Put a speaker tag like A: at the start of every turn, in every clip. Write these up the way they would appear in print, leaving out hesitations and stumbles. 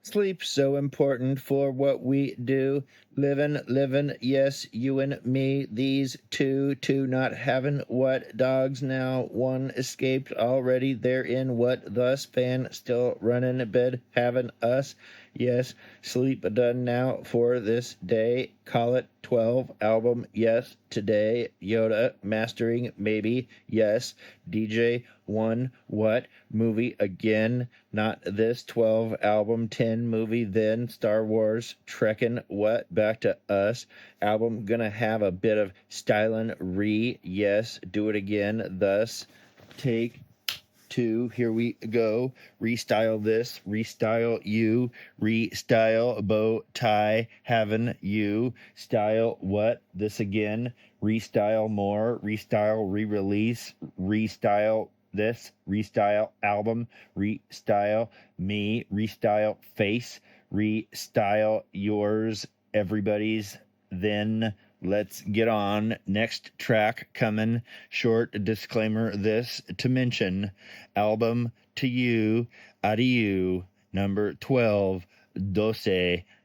A: Sleep so important for what we do. Livin', yes, you and me, these two not having what dogs now. One escaped already, they're in what thus fan still running bed having us. Yes, sleep done now for this day. Call it 12 album, yes, today. Yoda mastering, maybe, yes. DJ 1, what? Movie again, not this 12 album, 10 movie, then Star Wars, Trekkin', what? Back to us. Album gonna have a bit of stylin', yes, do it again, thus. Take 2, here we go. Restyle this, restyle you, restyle bow tie, having you, style what, this again, restyle more, restyle re-release, restyle this, restyle album, restyle me, restyle face, restyle yours, everybody's, then let's get on. Next track coming. Short disclaimer this to mention. Album to you, adieu, number 12, Dose.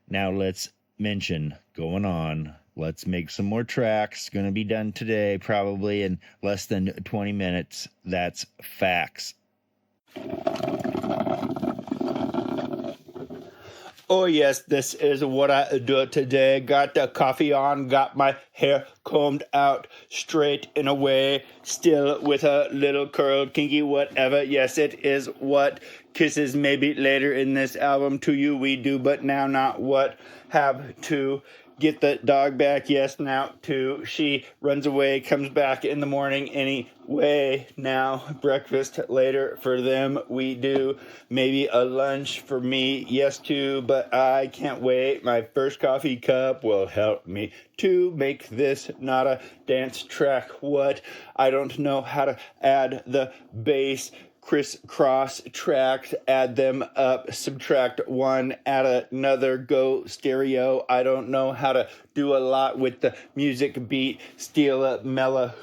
A: Now let's mention. Going on. Let's make some more tracks. Going to be done today, probably in less than 20 minutes. That's facts. Oh, yes, this is what I do today. Got the coffee on, got my hair combed out straight in a way, still with a little curl, kinky, whatever. Yes, it is what kisses maybe later in this album to you we do, but now not what. Have to get the dog back, yes, now too. She runs away, comes back in the morning anyway. Now breakfast later for them we do. Maybe a lunch for me, yes too, but I can't wait. My first coffee cup will help me to make this not a dance track. What? I don't know how to add the bass. Crisscross tracks, add them up, subtract one, add another, go stereo. I don't know how to do a lot with the music beat, steal a mella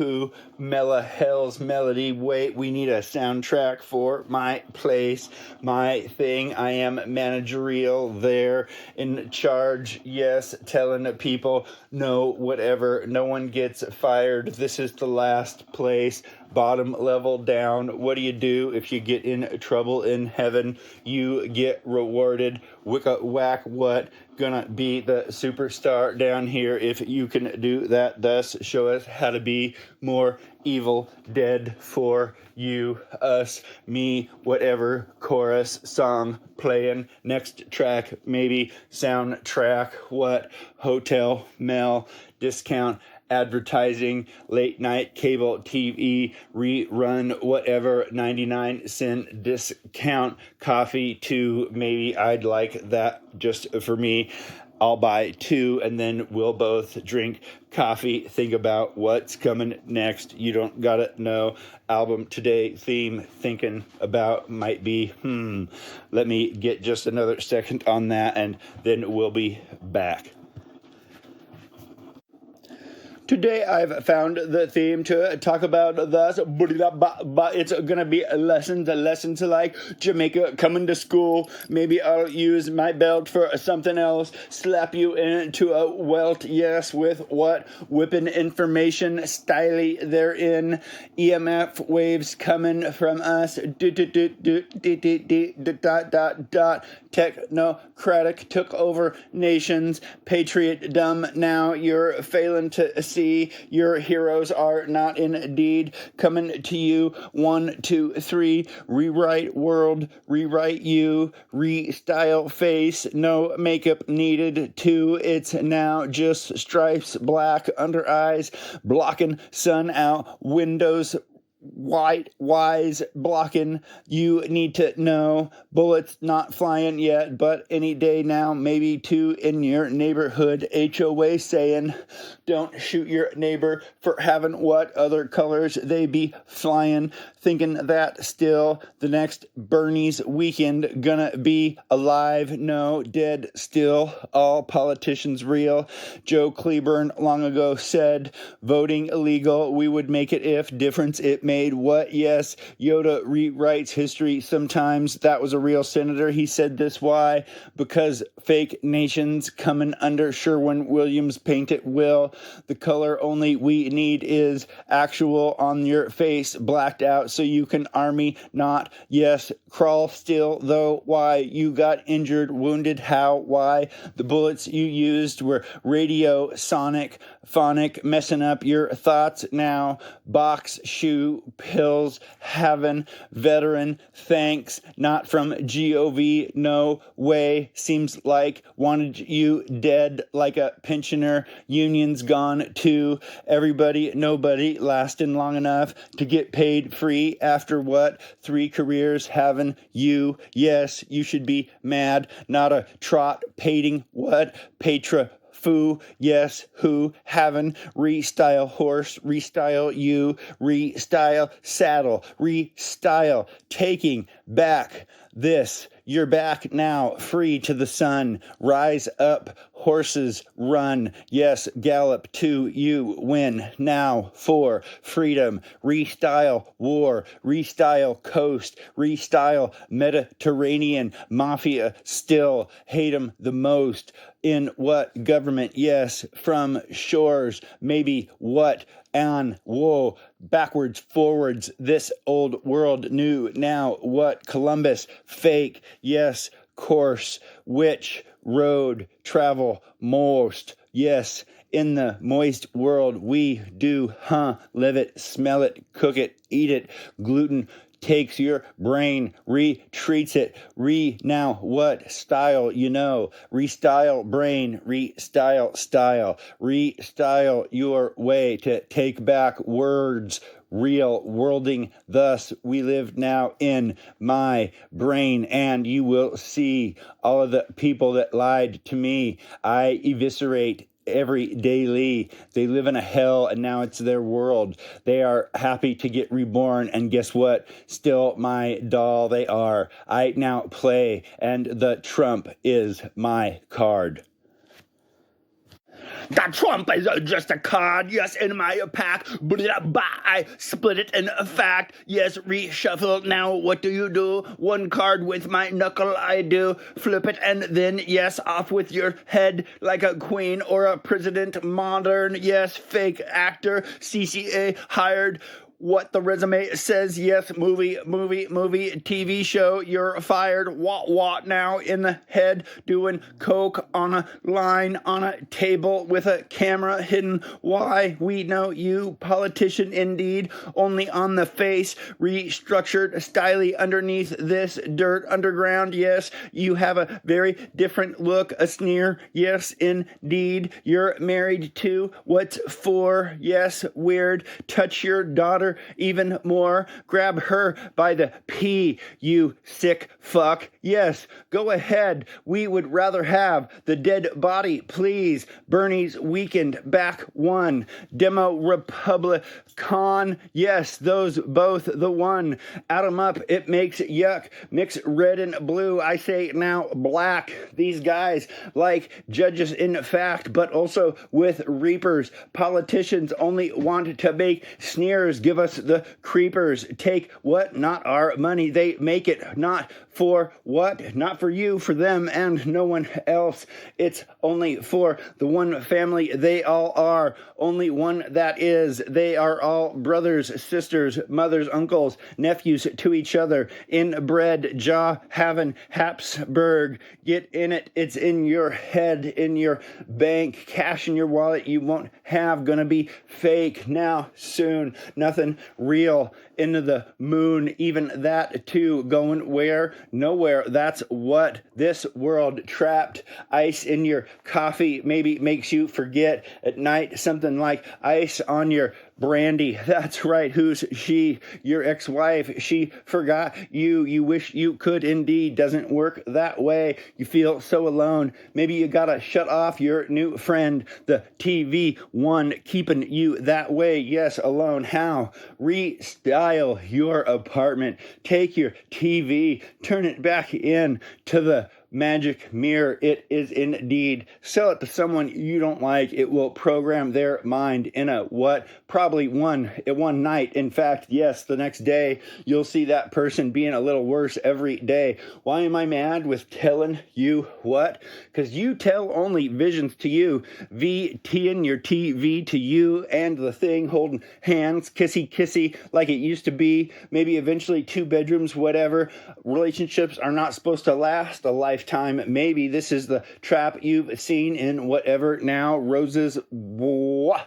A: hell's melody. Wait, we need a soundtrack for my place, my thing. I am managerial there, in charge, yes, telling people no, whatever, no one gets fired. This is the last place. Bottom level down. What do you do if you get in trouble in heaven? You get rewarded. Wicca whack what? Gonna be the superstar down here if you can do that. Thus, show us how to be more evil, dead for you, us, me, whatever. Chorus, song, playing. Next track, maybe soundtrack. What? Hotel, mail, discount, advertising, late night cable TV, rerun, whatever, 99-cent discount, coffee too, maybe I'd like that just for me. I'll buy 2 and then we'll both drink coffee, think about what's coming next. You don't gotta know. Album today theme thinking about might be, let me get just another second on that and then we'll be back. Today I've found the theme to talk about this, but it's gonna be lessons like Jamaica coming to school. Maybe I'll use my belt for something else, slap you into a welt, yes, with what? Whipping information, styly therein, EMF waves coming from us, technocratic took over nations, patriot dumb, now you're failing to see your heroes are not indeed coming to you. 1, 2, 3, rewrite world, rewrite you, restyle face, no makeup needed. 2, it's now just stripes, black under eyes, blocking sun out, windows white, wise, blocking, you need to know, bullets not flying yet, but any day now, maybe 2 in your neighborhood, HOA saying, don't shoot your neighbor for having what other colors they be flying, thinking that still the next Bernie's weekend gonna be alive, no, dead still, all politicians real. Joe Cleburne long ago said, voting illegal, we would make it if difference it made what? Yes, Yoda rewrites history sometimes. That was a real senator. He said this. Why? Because fake nations coming under Sherwin-Williams painted will. The color only we need is actual on your face, blacked out so you can army not. Yes, crawl still though. Why? You got injured, wounded. How? Why? The bullets you used were radio, sonic, phonic, messing up your thoughts now. Box, shoe, pills, heaven, veteran, thanks, not from GOV, no way. Seems like wanted you dead like a pensioner. Union's gone too. Everybody, nobody lasting long enough to get paid free after what? 3 careers having you. Yes, you should be mad, not a trot pating what? Patra foo, yes, who, having, restyle horse, restyle you, restyle saddle, restyle, taking back this. You're back now, free to the sun. Rise up, horses, run. Yes, gallop to you, win now for freedom. Restyle war, restyle coast, restyle Mediterranean mafia. Still hate 'em the most. In what government? Yes, from shores, maybe what? And whoa, backwards, forwards, this old world new now. What? Columbus, fake, yes, course, which road travel most? Yes, in the moist world we do, live it, smell it, cook it, eat it. Gluten takes your brain, retreats it, now what? Style, you know, restyle brain, restyle style, restyle your way to take back words, real worlding. Thus we live now in my brain, and you will see all of the people that lied to me. I eviscerate every daily. They live in a hell, and now it's their world. They are happy to get reborn, and guess what? Still my doll they are. I now play, and the trump is my card. That Trump is just a card, yes, in my pack. I split it in a fact. Yes, reshuffle. Now what do you do? One card with my knuckle I do. Flip it and then, yes, off with your head like a queen or a president. Modern, yes, fake actor. CCA hired. What the resume says, yes, movie, TV show, you're fired, what now in the head, doing coke on a line, on a table with a camera hidden, why, we know you, politician indeed, only on the face, restructured, styly underneath this dirt underground, yes, you have a very different look, a sneer, yes, indeed, you're married to, what's for, yes, weird, touch your daughter, even more, grab her by the pee, you sick fuck. Yes, go ahead. We would rather have the dead body, please. Bernie's weekend back one. Demo Republican. Yes, those both the one. Add 'em up. It makes yuck. Mix red and blue. I say now black. These guys like judges in fact, but also with reapers. Politicians only want to make sneers. Give us the creepers. Take what? Not our money. They make it. Not for what? Not for you, for them, and no one else. It's only for the one family. They all are. Only one that is. They are all brothers, sisters, mothers, uncles, nephews to each other. Inbred, jaw having Habsburg. Get in it. It's in your head, in your bank, cash in your wallet. You won't have. Gonna be fake now, soon. Nothing real. Into the moon, even that too. Going where? Nowhere. That's what this world trapped. Ice in your coffee maybe makes you forget at night. Something like ice on your brandy. That's right. Who's she? Your ex-wife. She forgot you. You wish you could indeed. Doesn't work that way. You feel so alone. Maybe you gotta shut off your new friend. The TV one keeping you that way. Yes, alone. How? Restyle your apartment. Take your TV, turn it back in to the magic mirror. It is indeed. Sell it to someone you don't like. It will program their mind in a what? Probably one night. In fact, yes, the next day you'll see that person being a little worse every day. Why am I mad with telling you what? Because you tell only visions to you. VTing your TV to you and the thing, holding hands, kissy like it used to be. Maybe eventually 2 bedrooms, whatever. Relationships are not supposed to last a lifetime. Maybe this is the trap you've seen in whatever now. Roses, blah.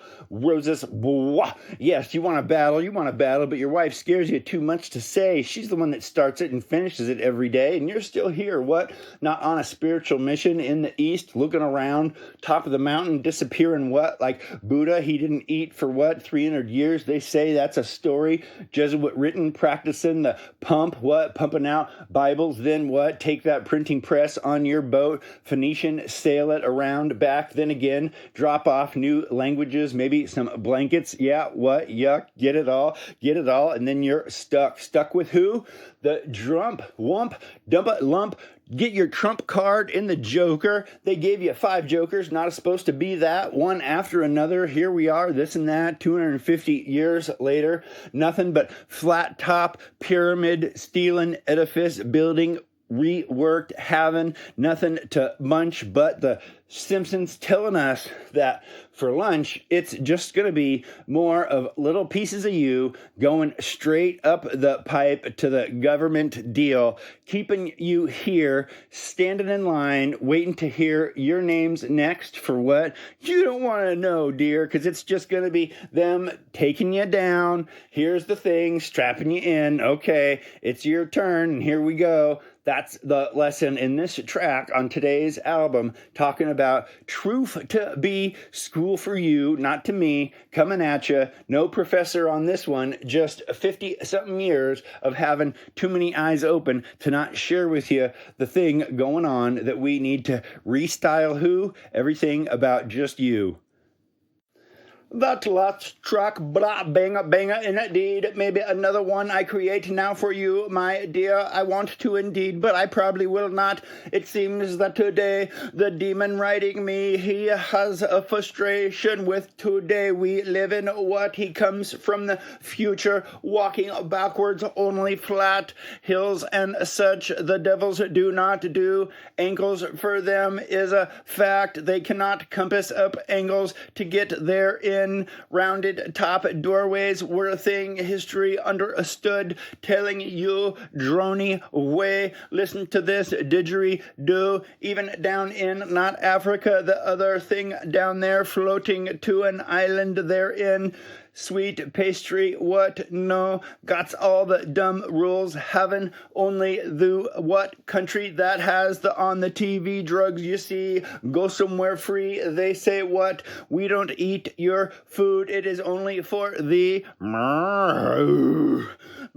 A: Yes, you want to battle, but your wife scares you too much to say. She's the one that starts it and finishes it every day, and you're still here. What? Not on a spiritual mission in the east, looking around, top of the mountain, disappearing what? Like Buddha, he didn't eat for what? 300 years? They say that's a story. Jesuit written, practicing the pump, what? Pumping out Bibles, then what? Take that printing press on your boat, Phoenician, sail it around back, then again, drop off new languages, maybe some blankets. Yeah, what? Yuck, get it all, and then you're stuck. Stuck with who? The drump, wump, dump it, lump. Get your trump card in the joker. They gave you 5 jokers, not supposed to be that, one after another. Here we are, this and that, 250 years later. Nothing but flat top, pyramid, stealing, edifice, building, reworked, having nothing to munch but the Simpsons telling us that for lunch, it's just going to be more of little pieces of you going straight up the pipe to the government deal, keeping you here, standing in line, waiting to hear your names next for what? You don't want to know, dear, because it's just going to be them taking you down. Here's the thing, strapping you in. Okay, it's your turn, and here we go. That's the lesson in this track on today's album, talking about truth to be school for you, not to me, coming at you. No professor on this one, just 50-something years of having too many eyes open to not share with you the thing going on that we need to restyle who? Everything about just you. That last track, blah, banger, indeed. Maybe another one I create now for you, my dear. I want to indeed, but I probably will not. It seems that today, the demon writing me, he has a frustration with today. We live in what? He comes from the future, walking backwards, only flat hills and such. The devils do not do. Ankles for them is a fact. They cannot compass up angles to get there in. Rounded top doorways were a thing, history understood, telling you drony way. Listen to this didgeridoo, even down in not Africa, the other thing down there, floating to an island therein. Sweet pastry, what? No, got all the dumb rules. Having only the what country that has the on the TV drugs, you see. Go somewhere free, they say what? We don't eat your food, it is only for the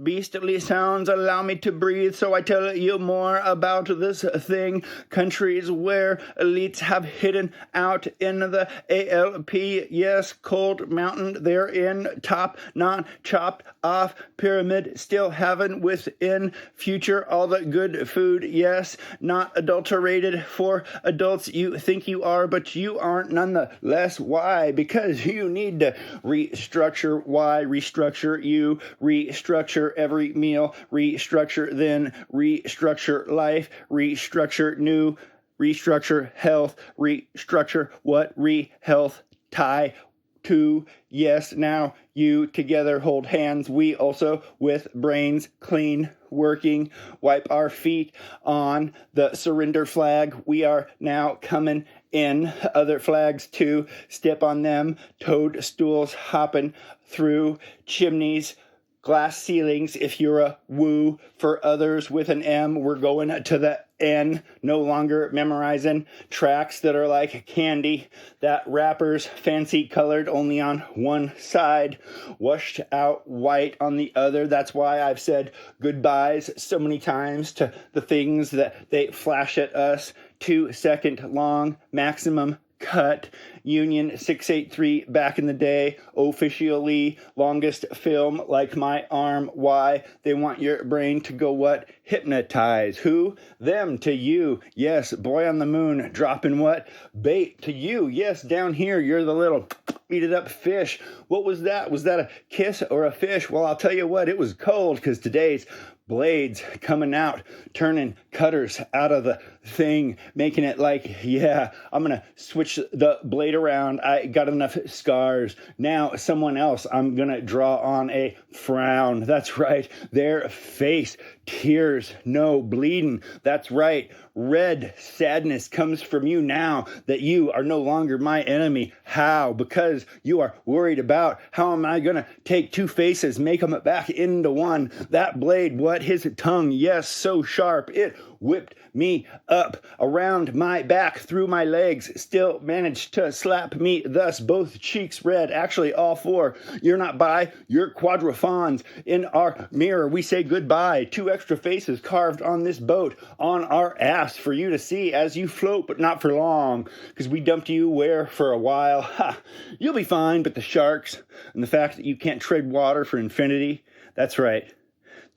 A: beastly sounds allow me to breathe, so I tell you more about this thing. Countries where elites have hidden out in the ALP, yes, cold mountain therein, top, not chopped off, pyramid, still having within future all the good food, yes, not adulterated for adults you think you are, but you aren't nonetheless. Why? Because you need to restructure. Why? Restructure you, restructure every meal, restructure then, restructure life, restructure new, restructure health, restructure what? Re-health, tie to, yes, now you together hold hands, we also with brains clean, working, wipe our feet on the surrender flag. We are now coming in. Other flags too, step on them, toadstools hopping through chimneys, glass ceilings. If you're a woo, for others with an M, we're going to the N, no longer memorizing tracks that are like candy, that wrappers fancy colored only on one side, washed out white on the other. That's why I've said goodbyes so many times to the things that they flash at us. 2-second long maximum cut. Union 683 back in the day, officially longest film like my arm. Why? They want your brain to go what? Hypnotize. Who? Them to you. Yes, boy on the moon dropping what? Bait to you. Yes, down here you're the little eat it up fish. What was that? Was that a kiss or a fish? Well, I'll tell you what, it was cold because today's blades coming out, turning cutters out of the thing, making it like, yeah, I'm going to switch the blade around. I got enough scars. Now someone else, I'm going to draw on a frown. That's right. Their face, tears, no bleeding. That's right. Red sadness comes from you now that you are no longer my enemy. How? Because you are worried about how am I going to take two faces, make them back into one. That blade, what? His tongue, yes, so sharp, it whipped me up around my back, through my legs, still managed to slap me thus, both cheeks red, actually all four. You're not by, you're quadrophons. In our mirror, we say goodbye. Two extra faces carved on this boat, on our ass for you to see as you float, but not for long, because we dumped you where for a while. Ha! You'll be fine, but the sharks, and the fact that you can't tread water for infinity, that's right.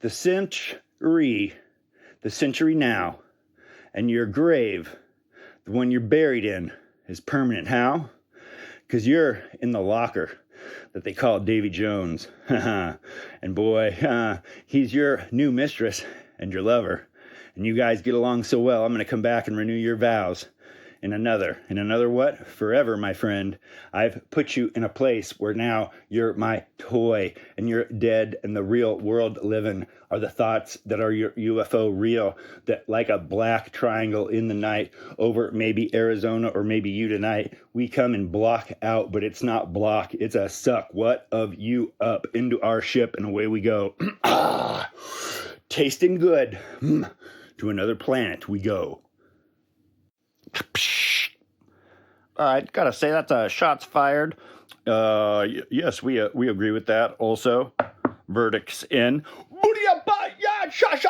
A: The century now, and your grave, the one you're buried in, is permanent. How? Because you're in the locker that they call Davy Jones. And boy, he's your new mistress and your lover. And you guys get along so well, I'm going to come back and renew your vows. In another what? Forever, my friend. I've put you in a place where now you're my toy and you're dead, and the real world living are the thoughts that are your UFO real, that like a black triangle in the night over maybe Arizona or maybe you tonight, we come and block out, but it's not block, it's a suck what of you up into our ship, and away we go. Tasting good. To another planet we go. All right, gotta say that's shots fired. Yes, we agree with that. Also, verdicts in. Shot,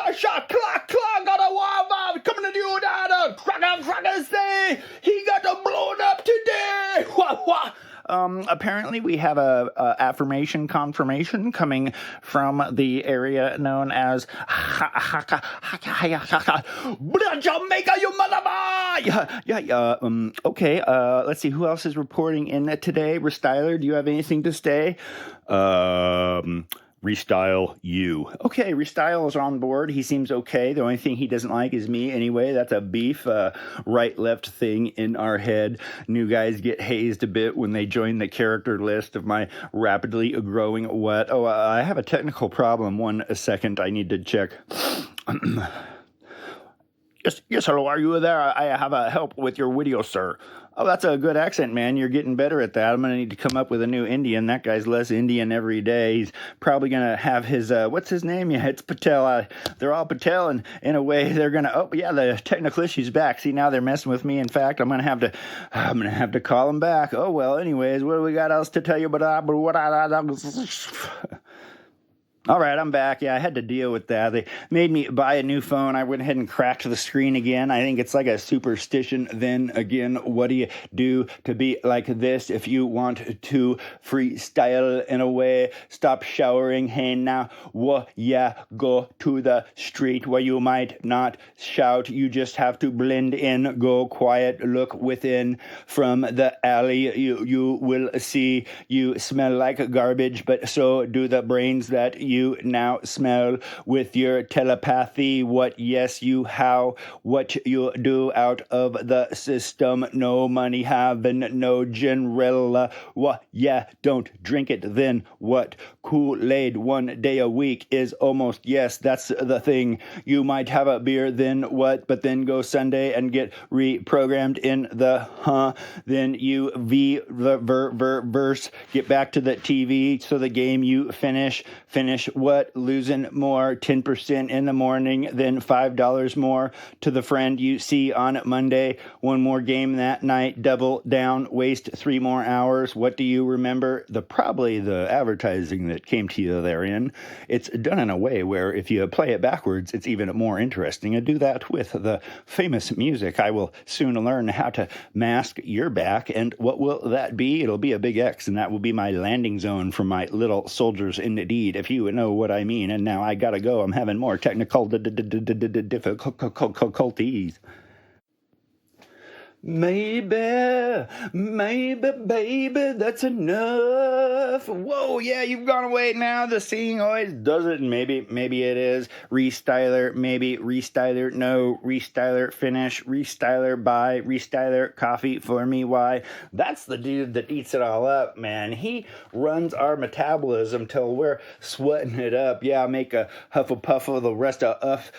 A: clock, got a wava coming to you, dada. Cracker, say he got blown up today. Apparently we have a affirmation confirmation coming from the area known as Jamaica, you mother. Okay, let's see who else is reporting in today. Restyler, do you have anything to say? Restyle you. Okay, Restyle is on board. He seems okay. The only thing he doesn't like is me. Anyway, that's a beef right-left thing in our head. New guys get hazed a bit when they join the character list of my rapidly growing what? Oh, I have a technical problem. 1 second. I need to check. Yes, hello, are you there? I have a help with your video, sir. Oh, that's a good accent, man. You're getting better at that. I'm going to need to come up with a new Indian. That guy's less Indian every day. He's probably going to have his, what's his name? Yeah, it's Patel. They're all Patel, and in a way, they're going to, oh, yeah, the technical issue's back. See, now they're messing with me. In fact, I'm going to have to call them back. Oh, well, anyways, what do we got else to tell you about what All right, I'm back. Yeah, I had to deal with that. They made me buy a new phone. I went ahead and cracked the screen again. I think it's like a superstition. Then again, what do you do to be like this if you want to freestyle in a way? Stop showering. Hey, now, go to the street where you might not shout. You just have to blend in, go quiet, look within. From the alley, you will see you smell like garbage, but so do the brains that you now smell with your telepathy. What, yes, you how, what you do out of the system. No money having, no general. What, yeah, don't drink it then. What, Kool-Aid 1 day a week is almost, yes, that's the thing. You might have a beer then what, but then go Sunday and get reprogrammed in the then you verse, get back to the TV, so the game you finish finish what? Losing more, 10% in the morning, then $5 more to the friend you see on Monday. One more game that night, double down, waste 3 more hours. What do you remember? Probably the advertising that came to you therein. It's done in a way where if you play it backwards, it's even more interesting. And do that with the famous music. I will soon learn how to mask your back. And what will that be? It'll be a big X, and that will be my landing zone for my little soldiers indeed, if you know what I mean. And now I gotta go. I'm having more technical difficulties. Maybe, baby, that's enough. Whoa, yeah, you've gone away now. The singing always does it. Maybe it is. Restyler, maybe. Restyler, no. Restyler, finish. Restyler, buy. Restyler, coffee for me, why? That's the dude that eats it all up, man. He runs our metabolism till we're sweating it up. Yeah, make a huff a puff of the rest of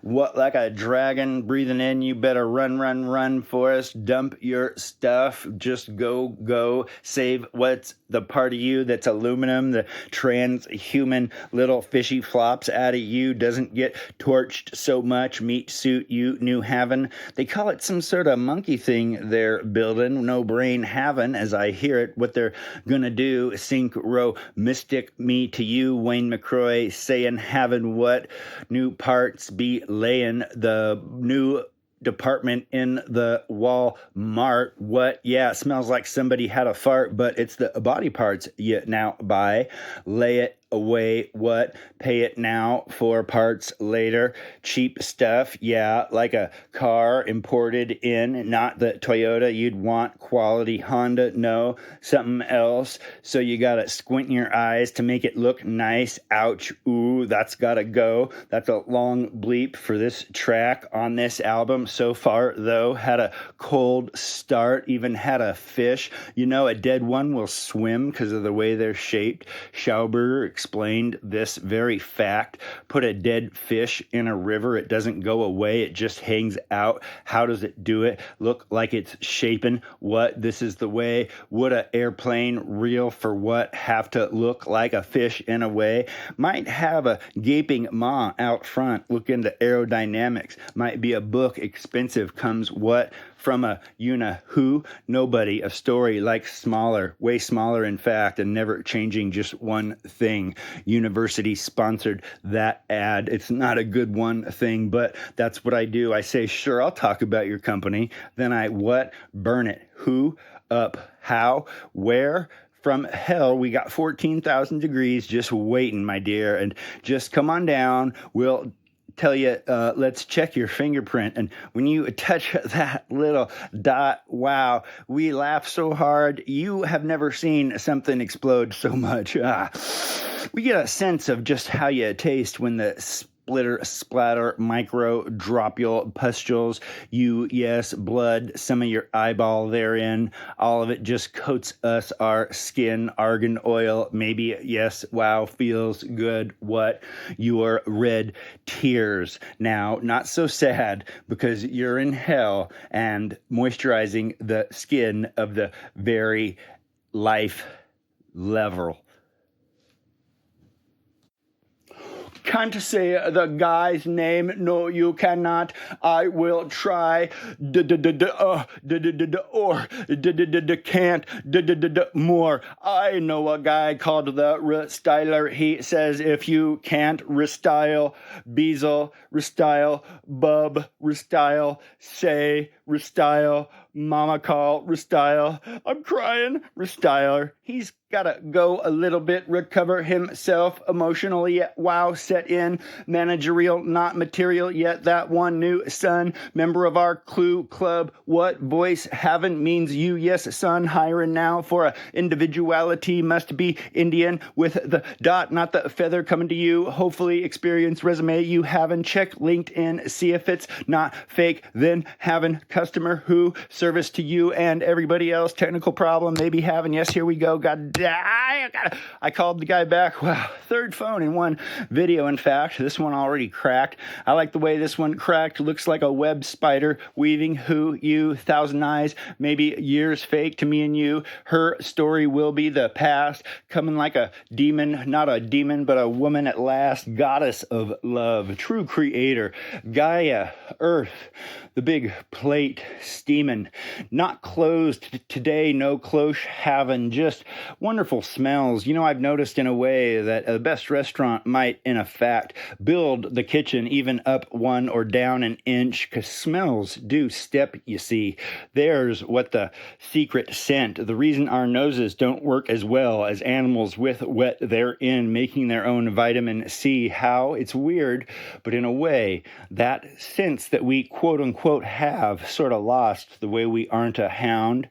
A: what like a dragon breathing in. You better run for us. Dump your stuff. Just go. Save what's the part of you that's aluminum. The transhuman little fishy flops out of you doesn't get torched so much. Meat suit you new having. They call it some sort of monkey thing they're building. No brain having, as I hear it. What they're gonna do, synchro mystic me to you, Wayne McCroy, saying having what? New parts be laying the new department in the Walmart. What? Yeah, it smells like somebody had a fart, but it's the body parts you now buy. Lay it away. What? Pay it now for parts later. Cheap stuff. Yeah, like a car imported in, not the Toyota you'd want. Quality Honda. No, something else. So you gotta squint your eyes to make it look nice. Ouch. Ooh, that's gotta go. That's a long bleep for this track on this album. So far, though, had a cold start. Even had a fish. You know, a dead one will swim because of the way they're shaped. Schauberger explained this very fact. Put a dead fish in a river, it doesn't go away, it just hangs out. How does it do it? Look like it's shaping. What? This is the way. Would a airplane reel for what have to look like a fish in a way? Might have a gaping maw out front. Look into aerodynamics. Might be a book. Expensive. Comes what? From a who? Nobody. A story like smaller, way smaller in fact, and never changing just one thing. University sponsored that ad. It's not a good one thing, but that's what I do. I say, sure, I'll talk about your company. Then I what? Burn it. Who? Up. How? Where? From hell. We got 14,000 degrees just waiting, my dear, and just come on down. We'll tell you, let's check your fingerprint. And when you touch that little dot, wow, we laugh so hard. You have never seen something explode so much. We get a sense of just how you taste when the splatter, micro, dropule, pustules, blood, some of your eyeball therein, all of it just coats us, our skin, argan oil, maybe, yes, wow, feels good, what? Your red tears. Now, not so sad, because you're in hell and moisturizing the skin of the very life level. Can't say the guy's name. No, you cannot. I will try. Can't. More. I know a guy called the Restyler. He says if you can't restyle, Beazle, restyle, bub, restyle, say, restyle, mama call, restyle. I'm crying, Restyler. He's gotta go a little bit, recover himself emotionally. Wow, set in, managerial, not material yet. That one new son, member of our Clue Club. What voice haven't means you, yes, son. Hiring now for a individuality must be Indian with the dot, not the feather. Coming to you, hopefully experience resume you haven't. Check LinkedIn, see if it's not fake. Then having customer who serves service to you and everybody else. Technical problem they be having. Yes, here we go. I called the guy back. Wow, third phone in one video, in fact. This one already cracked. I like the way this one cracked. Looks like a web spider weaving who, you, thousand eyes, maybe years fake to me and you. Her story will be the past, coming like a demon, not a demon, but a woman at last, goddess of love, true creator, Gaia, Earth, the big plate steaming, not closed today, no close having, just wonderful smells. You know, I've noticed in a way that the best restaurant might, in effect, build the kitchen even up one or down an inch, because smells do step, you see. There's what the secret scent, the reason our noses don't work as well as animals with what they're in, making their own vitamin C. How? It's weird, but in a way, that sense that we quote-unquote have sort of lost, the way we aren't a hound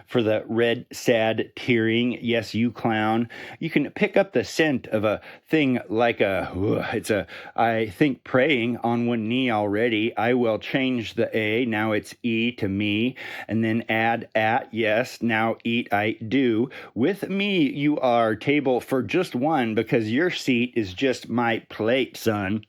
A: for the red, sad tearing. Yes, you clown. You can pick up the scent of a thing like I think praying on one knee already. I will change the A, now it's E to me, and then add at, yes, now eat I do. With me you are table for just one, because your seat is just my plate, son.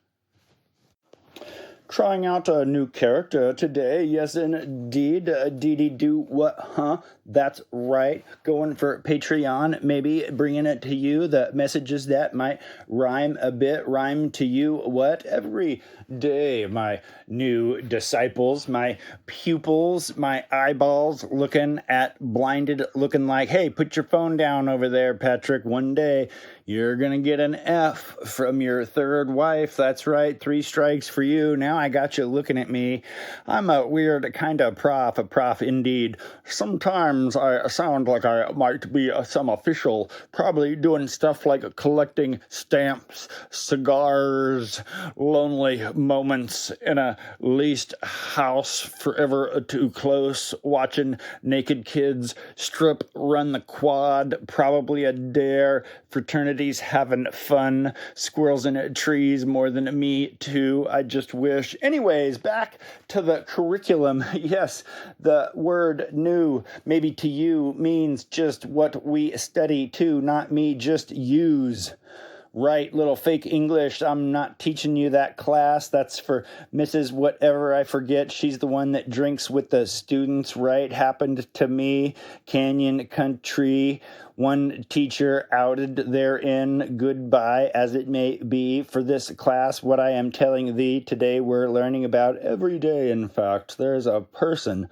A: Trying out a new character today, yes indeed. Dee do what, huh? That's right. Going for Patreon, maybe bringing it to you, the messages that might rhyme a bit, rhyme to you what? Every day, my new disciples, my pupils, my eyeballs looking at blinded, looking like, hey, put your phone down over there, Patrick. One day, you're going to get an F from your third wife. That's right, 3 strikes for you. Now I got you looking at me. I'm a weird kind of prof, a prof indeed. Sometimes I sound like I might be some official, probably doing stuff like collecting stamps, cigars, lonely moments in a leased house forever too close, watching naked kids strip, run the quad, probably a dare, fraternities having fun, squirrels in trees more than me too, I just wish. Anyways, back to the curriculum. Yes, the word new, maybe to you, means just what we study too, not me, just use. Right, little fake English. I'm not teaching you that class. That's for Mrs. Whatever I forget. She's the one that drinks with the students, right? Happened to me. Canyon Country. One teacher outed therein. Goodbye, as it may be. For this class, what I am telling thee today, we're learning about every day, in fact. There's a person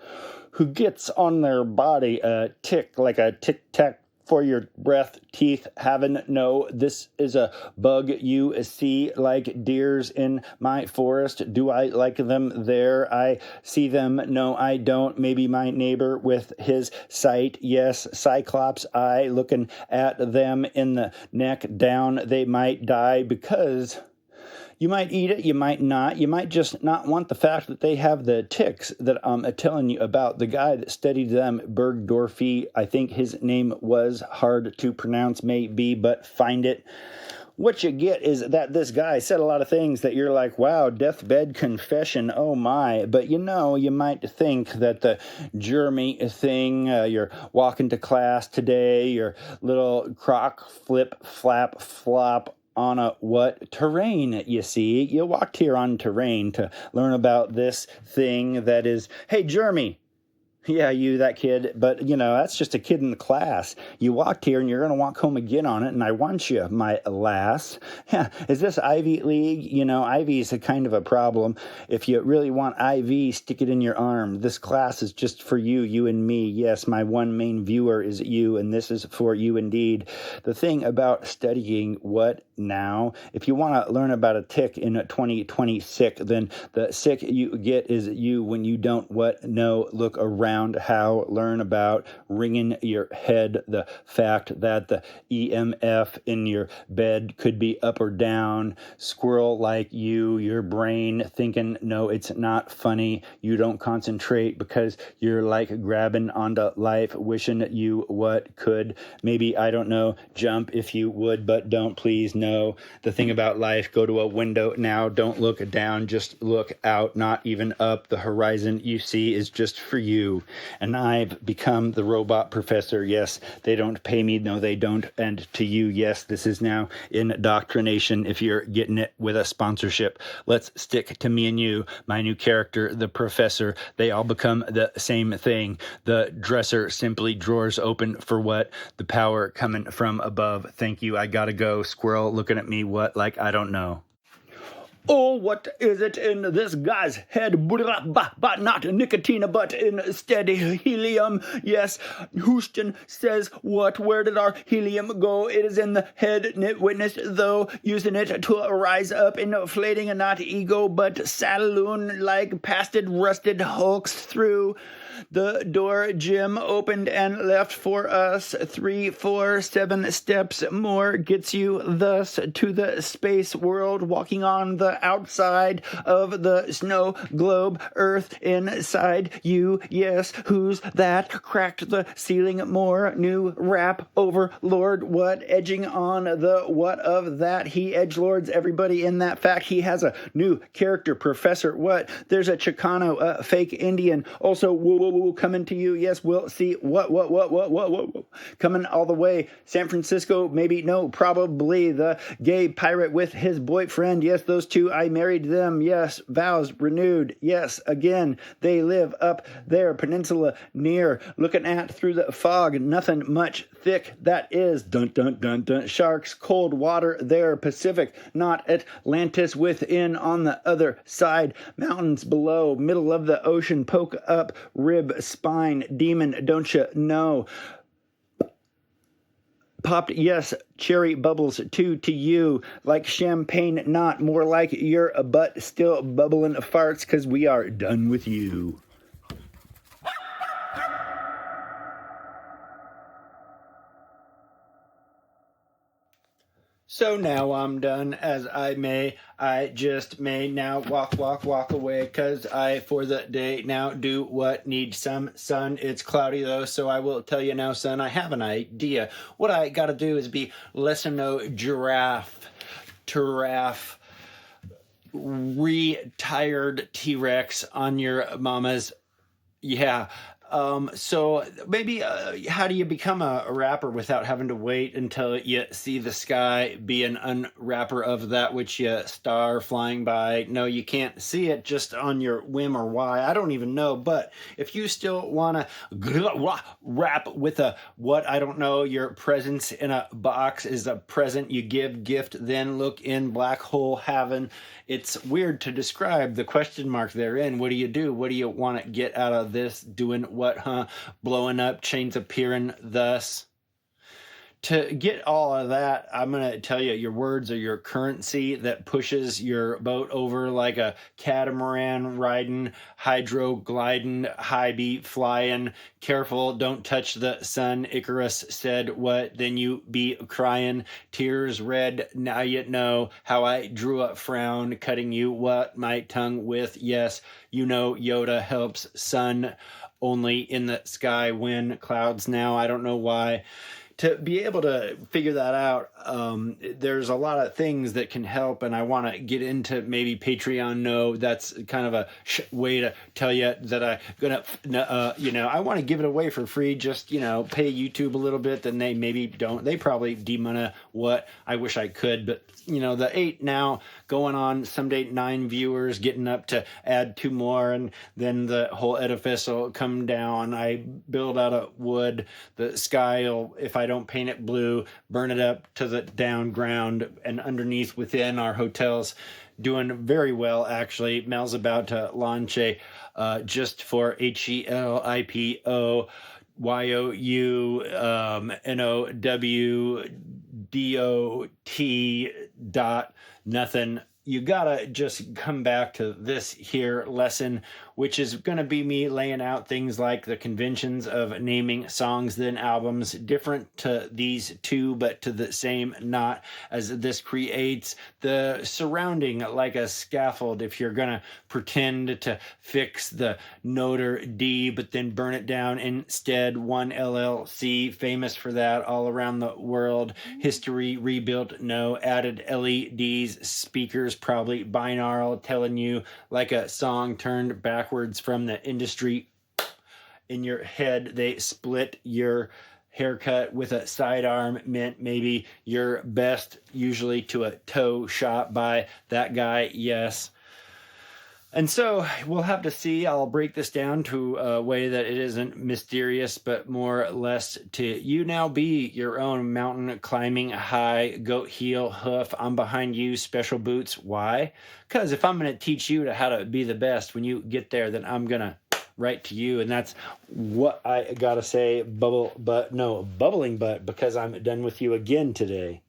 A: who gets on their body a tick, like a tic-tac for your breath, teeth, having no, this is a bug you see like deers in my forest. Do I like them there? I see them. No, I don't. Maybe my neighbor with his sight. Yes, cyclops eye looking at them in the neck down. They might die because you might eat it, you might not. You might just not want the fact that they have the ticks that I'm telling you about. The guy that studied them, Bergdorfy, I think his name was, hard to pronounce, maybe, but find it. What you get is that this guy said a lot of things that you're like, wow, deathbed confession, oh my. But you know, you might think that the Jeremy thing, you're walking to class today, your little croc, flip, flap, flop, on a what? Terrain, you see. You walked here on terrain to learn about this thing that is, hey, Jeremy. Yeah, you, that kid. But, you know, that's just a kid in the class. You walked here and you're going to walk home again on it, and I want you, my lass. Yeah, is this Ivy League? You know, Ivy is a kind of a problem. If you really want IV, stick it in your arm. This class is just for you, you and me. Yes, my one main viewer is you, and this is for you indeed. The thing about studying what now, if you want to learn about a tick in 2020 sick, then the sick you get is you when you don't what, know, look around, how, learn about, ringing your head, the fact that the EMF in your bed could be up or down, squirrel like you, your brain thinking, no, it's not funny, you don't concentrate because you're like grabbing onto life, wishing you what could, maybe, I don't know, jump if you would, but don't please, no, know. The thing about life, go to a window now, don't look down, just look out, not even up. The horizon you see is just for you. And I've become the robot professor. Yes, they don't pay me. No, they don't. And to you, yes, this is now indoctrination. If you're getting it with a sponsorship, let's stick to me and you. My new character, the professor, they all become the same thing. The dresser, simply drawers open for what? The power coming from above. Thank you. I gotta go. Squirrel looking at me. What? Like, I don't know. Oh, what is it in this guy's head? But not nicotine, but instead helium. Yes, Houston says what? Where did our helium go? It is in the head. Witnessed, though, using it to rise up, inflating, and not ego, but saloon, like pasted, rusted hulks through. The door Jim opened and left for us. 3, 4, 7 steps more gets you thus to the space world, walking on the outside of the snow globe, Earth inside you. Yes, who's that? Cracked the ceiling more. New rap overlord. What? Edging on the what of that? He edgelords everybody in that fact. He has a new character, Professor What? There's a Chicano, a fake Indian. Also, coming to you. Yes, we'll see. What? Coming all the way. San Francisco, maybe, no, probably. The gay pirate with his boyfriend. Yes, those two, I married them. Yes, vows renewed. Yes, again, they live up there. Peninsula near. Looking at through the fog. Nothing much thick. That is dun dun dun dun. Sharks, cold water there. Pacific, not Atlantis within on the other side. Mountains below. Middle of the ocean. Poke up. Rib, spine, demon, don't you know? Popped, yes, cherry bubbles too to you, like champagne, not more like your butt still bubbling farts, because we are done with you. So now I'm done as I may. I just may now walk away, cause I for the day now do what needs some sun. It's cloudy though, so I will tell you now, son, I have an idea. What I gotta do is be less than no giraffe, retired T-Rex on your mama's. Yeah. So maybe how do you become a rapper without having to wait until you see the sky be an unwrapper of that which you star flying by? No, you can't see it just on your whim or why. I don't even know. But if you still want to rap with a what, I don't know, your presence in a box is a present you give, gift, then look in black hole heaven. It's weird to describe the question mark therein. What do you do? What do you want to get out of this? Doing what, huh? Blowing up, chains appearing thus. To get all of that, I'm going to tell you, your words are your currency that pushes your boat over like a catamaran riding, hydro gliding, high beat flying. Careful, don't touch the sun. Icarus said, what? Then you be crying. Tears red, now you know how I drew a frown, cutting you what? My tongue with, yes, you know Yoda helps sun only in the sky when clouds now. I don't know why. To be able to figure that out, there's a lot of things that can help, and I want to get into maybe Patreon. No, that's kind of a way to tell you that I'm gonna, I want to give it away for free. Just pay YouTube a little bit, then they maybe don't. They probably demona what I wish I could, but the 8 now going on someday 9 viewers, getting up to add 2 more, and then the whole edifice will come down. I build out of wood. The sky will, if I don't paint it blue, burn it up to the down ground, and underneath within our hotels doing very well, actually. Mel's about to launch a just for HEL IPO YOUNOWDOT nothing. You gotta just come back to this here lesson. which is going to be me laying out things like the conventions of naming songs then albums, different to these two, but to the same knot, as this creates the surrounding like a scaffold. If you're going to pretend to fix the Notre D, but then burn it down instead, one LLC, famous for that all around the world. History rebuilt, no, added LEDs, speakers, probably binaural, telling you like a song turned backwards from the industry. In your head, they split your haircut with a sidearm meant maybe your best, usually to a toe shot by that guy, yes. And so we'll have to see. I'll break this down to a way that it isn't mysterious, but more or less to you now be your own mountain climbing high, goat heel hoof. I'm behind you, special boots. Why? Because if I'm going to teach you how to be the best when you get there, then I'm going to write to you. And that's what I got to say, bubbling butt, because I'm done with you again today.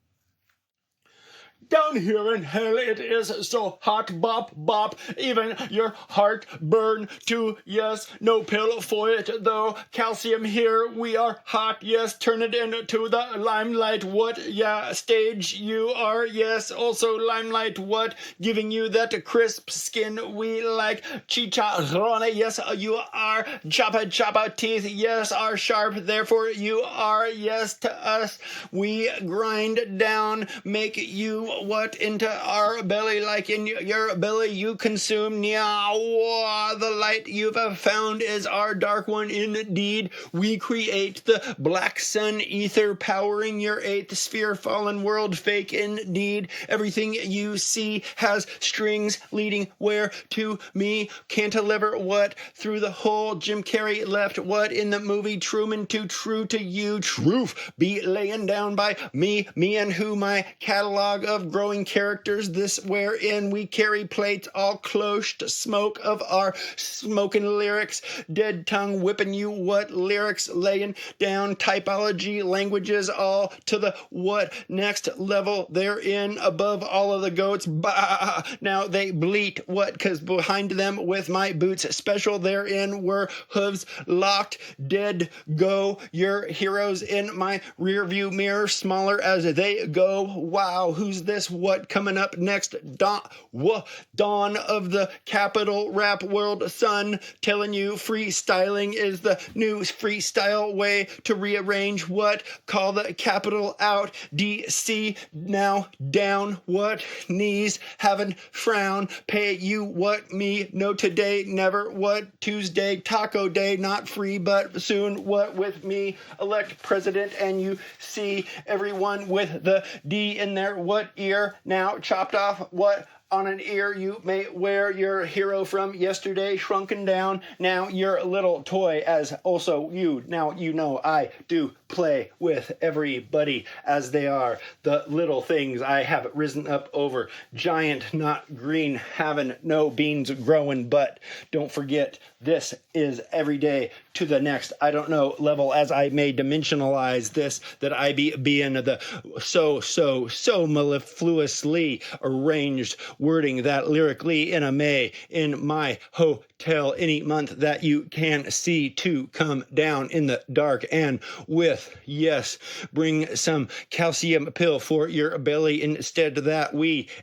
A: Down here in hell it is so hot, bop, bop, even your heart burn too, yes, no pill for it though, calcium here, we are hot, yes, turn it into the limelight, what, yeah, stage you are, yes, also limelight, what, giving you that crisp skin we like, chicharrone, yes, you are, chapa teeth, yes, are sharp, therefore you are, yes, to us, we grind down, make you what into our belly, like in your belly you consume. Meow. The light you've found is our dark one indeed. We create the black sun ether powering your eighth sphere, fallen world fake indeed. Everything you see has strings leading where to me. Cantilever what through the hole Jim Carrey left what in the movie Truman, too true to you. Truth be laying down by me and who my catalog of growing characters, this wherein we carry plates all close to smoke of our smoking lyrics, dead tongue whipping you what lyrics laying down typology languages all to the what next level therein above all of the goats. Bah! Now they bleat what cause behind them with my boots special therein were hooves locked dead go your heroes in my rear view mirror smaller as they go. Wow, who's this? What coming up next? Dawn of the capital rap world sun, telling you freestyling is the new freestyle way to rearrange what, call the capital out, DC now down what, knees haven't frown, pay you what, me no today never what, Tuesday taco day, not free but soon what with me, elect president and you see everyone with the D in their what ear now chopped off what on an ear you may wear your hero from yesterday shrunken down now your little toy as also you now you know I do play with everybody as they are the little things I have risen up over giant not green having no beans growing but don't forget this is every day to the next I don't know level as I may dimensionalize this that I be being the so mellifluously arranged wording that lyrically in a May in my hotel any month that you can see to come down in the dark and with yes bring some calcium pill for your belly instead of that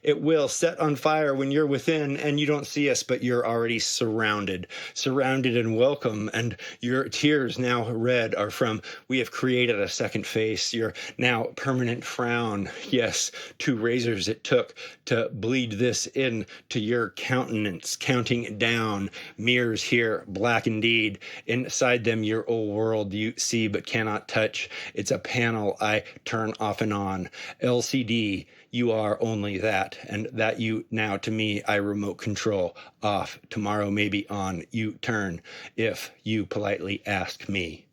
A: it will set on fire when you're within and you don't see us but you're already surrounded and welcome and your tears now red are from we have created a second face your now permanent frown yes 2 razors it took to bleed this in to your countenance counting down mirrors here black indeed inside them your old world you see but cannot touch it's a panel I turn off and on LCD you are only that and that you now to me I remote control off tomorrow maybe on you turn if you politely ask me.